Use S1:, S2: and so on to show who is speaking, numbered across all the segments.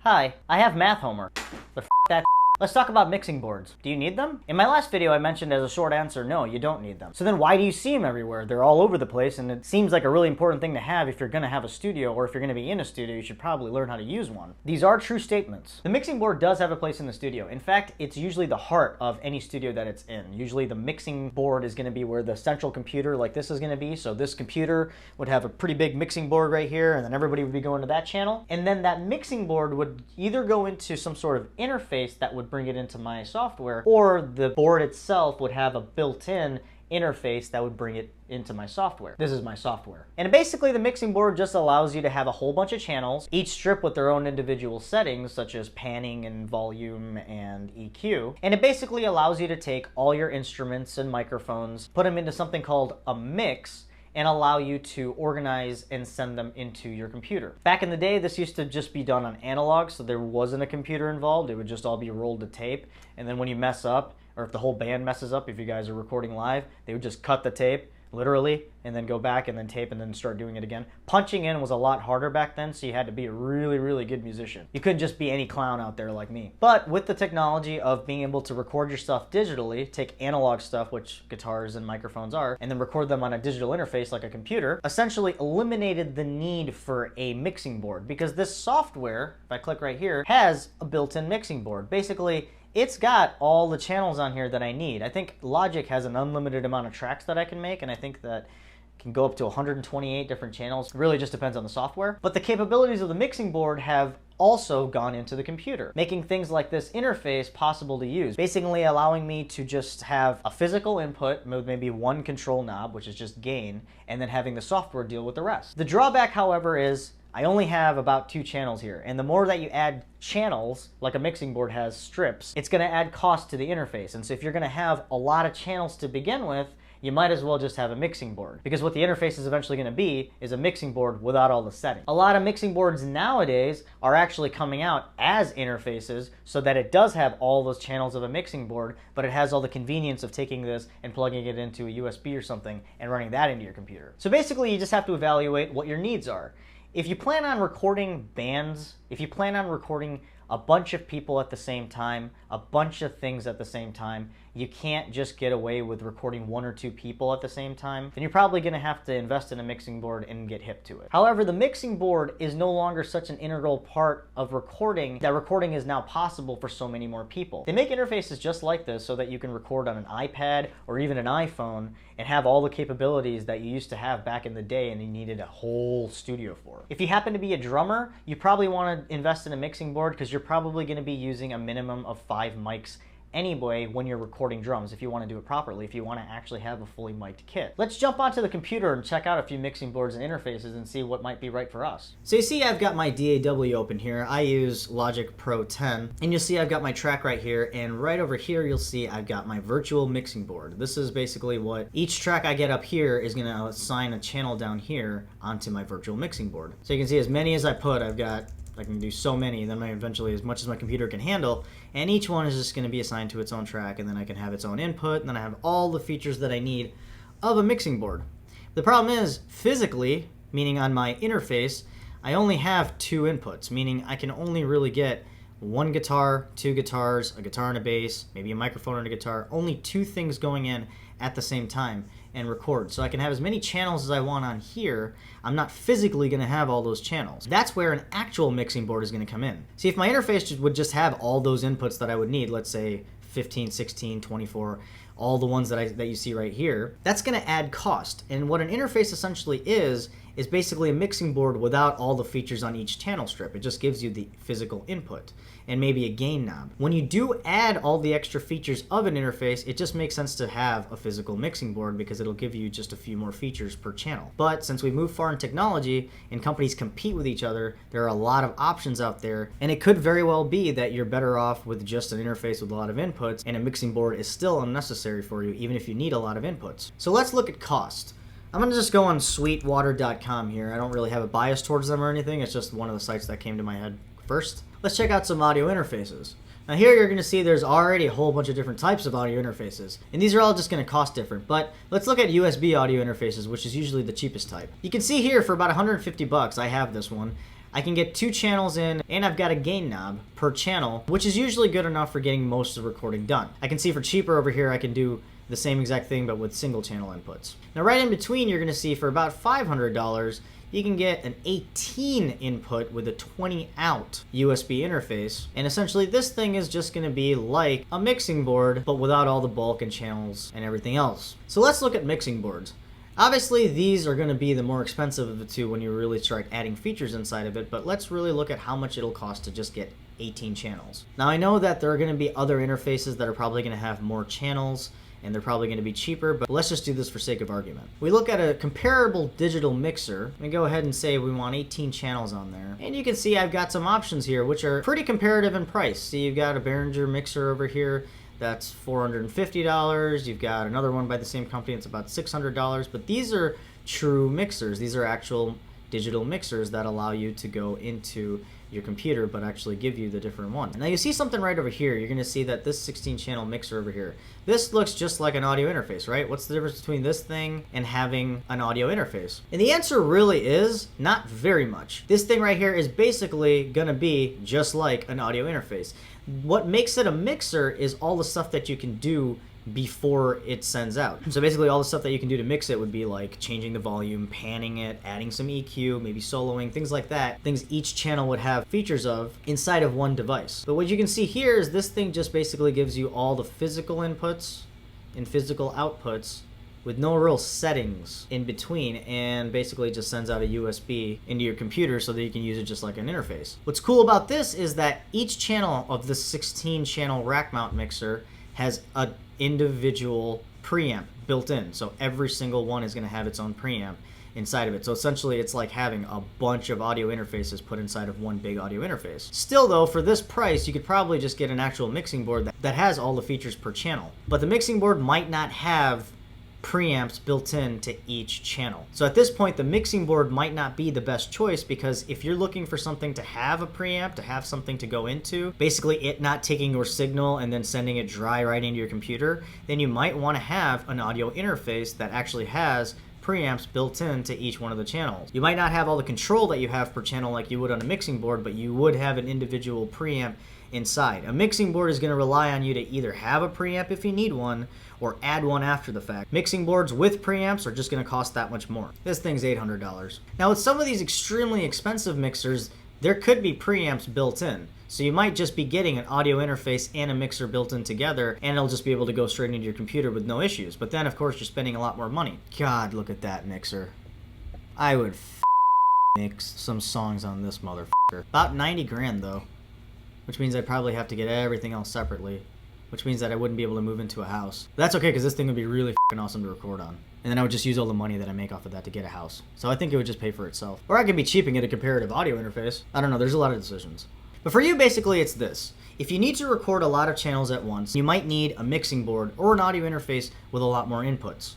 S1: Hi, I have math homework. But that. Let's talk about mixing boards. Do you need them? In my last video, I mentioned as a short answer, no, you don't need them. So then why do you see them everywhere? They're all over the place, and it seems like a really important thing to have if you're gonna have a studio, or if you're gonna be in a studio, you should probably learn how to use one. These are true statements. The mixing board does have a place in the studio. In fact, it's usually the heart of any studio that it's in. Usually the mixing board is gonna be where the central computer like this is gonna be. So this computer would have a pretty big mixing board right here, and then everybody would be going to that channel. And then that mixing board would either go into some sort of interface that would bring it into my software, or the board itself would have a built-in interface that would bring it into my software. This is my software. And basically the mixing board just allows you to have a whole bunch of channels, each strip with their own individual settings, such as panning and volume and EQ. And it basically allows you to take all your instruments and microphones, put them into something called a mix, and allow you to organize and send them into your computer. Back in the day, this used to just be done on analog, so there wasn't a computer involved. It would just all be rolled to tape. And then when you mess up, or if the whole band messes up, if you guys are recording live, they would just cut the tape, literally, and then go back and then tape and then start doing it again. Punching in was a lot harder back then, so you had to be a really, really good musician. You couldn't just be any clown out there like me. But with the technology of being able to record your stuff digitally, take analog stuff, which guitars and microphones are, and then record them on a digital interface like a computer, essentially eliminated the need for a mixing board, because this software, if I click right here, has a built-in mixing board. Basically, it's got all the channels on here that I need. I think Logic has an unlimited amount of tracks that I can make, and I think that can go up to 128 different channels. It really just depends on the software. But the capabilities of the mixing board have also gone into the computer, making things like this interface possible to use, basically allowing me to just have a physical input with maybe one control knob, which is just gain, and then having the software deal with the rest. The drawback, however, is I only have about 2 channels here, and the more that you add channels, like a mixing board has strips, it's going to add cost to the interface. And so if you're going to have a lot of channels to begin with, you might as well just have a mixing board, because what the interface is eventually going to be is a mixing board without all the settings. A lot of mixing boards nowadays are actually coming out as interfaces, so that it does have all those channels of a mixing board, but it has all the convenience of taking this and plugging it into a USB or something and running that into your computer. So basically you just have to evaluate what your needs are. If you plan on recording bands, if you plan on recording a bunch of people at the same time, a bunch of things at the same time, you can't just get away with recording 1 or 2 people at the same time, then you're probably going to have to invest in a mixing board and get hip to it. However, the mixing board is no longer such an integral part of recording that recording is now possible for so many more people. They make interfaces just like this so that you can record on an iPad or even an iPhone and have all the capabilities that you used to have back in the day and you needed a whole studio for. If you happen to be a drummer, you probably want to invest in a mixing board, because you're probably going to be using a minimum of 5 mics anyway when you're recording drums, if you want to do it properly, if you want to actually have a fully mic'd kit. Let's jump onto the computer and check out a few mixing boards and interfaces and see what might be right for us. So you see I've got my DAW open here. I use Logic Pro 10, and you'll see I've got my track right here, and right over here you'll see I've got my virtual mixing board. This is basically what each track I get up here is going to assign a channel down here onto my virtual mixing board. So you can see as many as I put, I can do so many, and then eventually as much as my computer can handle, and each one is just going to be assigned to its own track, and then I can have its own input, and then I have all the features that I need of a mixing board. The problem is, physically, meaning on my interface, I only have 2 inputs, meaning I can only really get 1 guitar, 2 guitars, a guitar and a bass, maybe a microphone and a guitar, only 2 things going in at the same time and record. So I can have as many channels as I want on here. I'm not physically going to have all those channels. That's where an actual mixing board is going to come in. See, if my interface would just have all those inputs that I would need, let's say 15, 16, 24, all the ones that you see right here, that's going to add cost. And what an interface essentially is basically a mixing board without all the features on each channel strip. It just gives you the physical input and maybe a gain knob. When you do add all the extra features of an interface, it just makes sense to have a physical mixing board, because it'll give you just a few more features per channel. But since we move far in technology and companies compete with each other, there are a lot of options out there, and it could very well be that you're better off with just an interface with a lot of inputs, and a mixing board is still unnecessary for you, even if you need a lot of inputs. So let's look at cost. I'm going to just go on sweetwater.com here. I don't really have a bias towards them or anything. It's just one of the sites that came to my head first. Let's check out some audio interfaces. Now here you're going to see there's already a whole bunch of different types of audio interfaces, and these are all just going to cost different. But let's look at USB audio interfaces, which is usually the cheapest type. You can see here for about 150 bucks, I have this one. I can get 2 channels in, and I've got a gain knob per channel, which is usually good enough for getting most of the recording done. I can see for cheaper over here, I can do the same exact thing but with single channel inputs. Now right in between, you're gonna see for about $500, you can get an 18 input with a 20 out USB interface. And essentially this thing is just gonna be like a mixing board, but without all the bulk and channels and everything else. So let's look at mixing boards. Obviously these are gonna be the more expensive of the two when you really start adding features inside of it, but let's really look at how much it'll cost to just get 18 channels. Now I know that there are gonna be other interfaces that are probably gonna have more channels, and they're probably going to be cheaper, but let's just do this for sake of argument. We look at a comparable digital mixer and go ahead and say we want 18 channels on there. And you can see I've got some options here which are pretty comparative in price. See, you've got a Behringer mixer over here that's $450. You've got another one by the same company, it's about $600, but these are true mixers. These are actual digital mixers that allow you to go into your computer but actually give you the different one. Now you see something right over here. You're going to see that this 16 channel mixer over here, this looks just like an audio interface, right? What's the difference between this thing and having an audio interface? And the answer really is not very much. This thing right here is basically going to be just like an audio interface. What makes it a mixer is all the stuff that you can do before it sends out. So basically all the stuff that you can do to mix it would be like changing the volume, panning it, adding some EQ, maybe soloing, things like that. Things each channel would have features of inside of one device. But what you can see here is this thing just basically gives you all the physical inputs and physical outputs with no real settings in between, and basically just sends out a USB into your computer so that you can use it just like an interface. What's cool about this is that each channel of the 16 channel rack mount mixer has an individual preamp built in. So every single one is going to have its own preamp inside of it. So essentially it's like having a bunch of audio interfaces put inside of one big audio interface. Still though, for this price, you could probably just get an actual mixing board that has all the features per channel. But the mixing board might not have preamps built in to each channel. So at this point, the mixing board might not be the best choice, because if you're looking for something to have a preamp, to have something to go into, basically it not taking your signal and then sending it dry right into your computer, then you might want to have an audio interface that actually has preamps built in to each one of the channels. You might not have all the control that you have per channel like you would on a mixing board, but you would have an individual preamp inside. A mixing board is going to rely on you to either have a preamp if you need one, or add one after the fact. Mixing boards with preamps are just going to cost that much more. This thing's $800. Now with some of these extremely expensive mixers, there could be preamps built in. So you might just be getting an audio interface and a mixer built in together, and it'll just be able to go straight into your computer with no issues. But then of course you're spending a lot more money. God, look at that mixer. I would mix some songs on this motherfucker. About 90 grand though, which means I'd probably have to get everything else separately, which means that I wouldn't be able to move into a house. But that's okay, because this thing would be really awesome to record on. And then I would just use all the money that I make off of that to get a house. So I think it would just pay for itself. Or I could be cheap and get a comparative audio interface. I don't know, there's a lot of decisions. But for you, basically it's this. If you need to record a lot of channels at once, you might need a mixing board or an audio interface with a lot more inputs.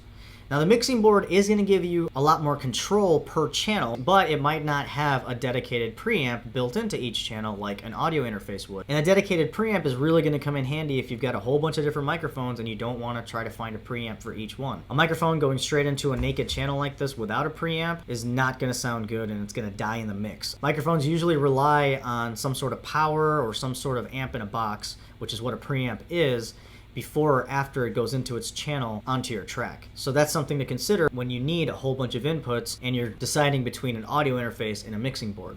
S1: Now the mixing board is going to give you a lot more control per channel, but it might not have a dedicated preamp built into each channel like an audio interface would. And a dedicated preamp is really going to come in handy if you've got a whole bunch of different microphones and you don't want to try to find a preamp for each one. A microphone going straight into a naked channel like this without a preamp is not going to sound good, and it's going to die in the mix. Microphones usually rely on some sort of power or some sort of amp in a box, which is what a preamp is, before or after it goes into its channel onto your track. So that's something to consider when you need a whole bunch of inputs and you're deciding between an audio interface and a mixing board.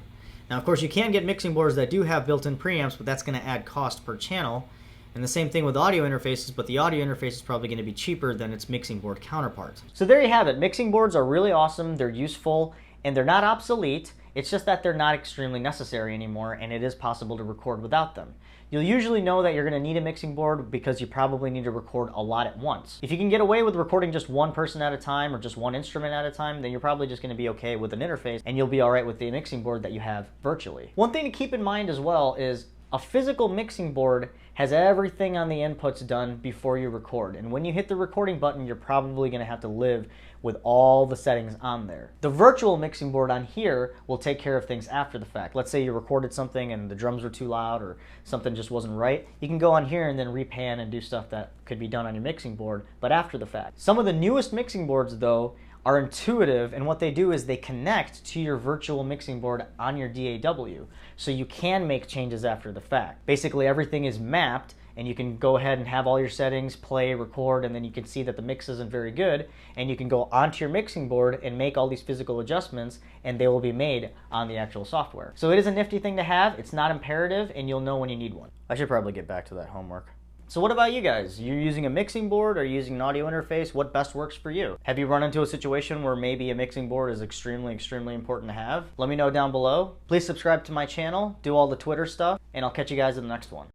S1: Now of course you can get mixing boards that do have built-in preamps, but that's going to add cost per channel. And the same thing with audio interfaces, but the audio interface is probably going to be cheaper than its mixing board counterpart. So there you have it. Mixing boards are really awesome, they're useful, and they're not obsolete. It's just that they're not extremely necessary anymore, and it is possible to record without them. You'll usually know that you're going to need a mixing board because you probably need to record a lot at once. If you can get away with recording just one person at a time or just one instrument at a time, then you're probably just going to be okay with an interface, and you'll be all right with the mixing board that you have virtually. One thing to keep in mind as well is a physical mixing board has everything on the inputs done before you record. And when you hit the recording button, you're probably going to have to live with all the settings on there. The virtual mixing board on here will take care of things after the fact. Let's say you recorded something and the drums were too loud or something just wasn't right. You can go on here and then repan and do stuff that could be done on your mixing board, but after the fact. Some of the newest mixing boards though are intuitive, and what they do is they connect to your virtual mixing board on your DAW, so you can make changes after the fact. Basically, everything is mapped, and you can go ahead and have all your settings, play, record, and then you can see that the mix isn't very good, and you can go onto your mixing board and make all these physical adjustments, and they will be made on the actual software. So it is a nifty thing to have. It's not imperative, and you'll know when you need one. I should probably get back to that homework. So what about you guys? You're using a mixing board or using an audio interface? What best works for you? Have you run into a situation where maybe a mixing board is extremely important to have? Let me know down below. Please subscribe to my channel, do all the Twitter stuff, and I'll catch you guys in the next one.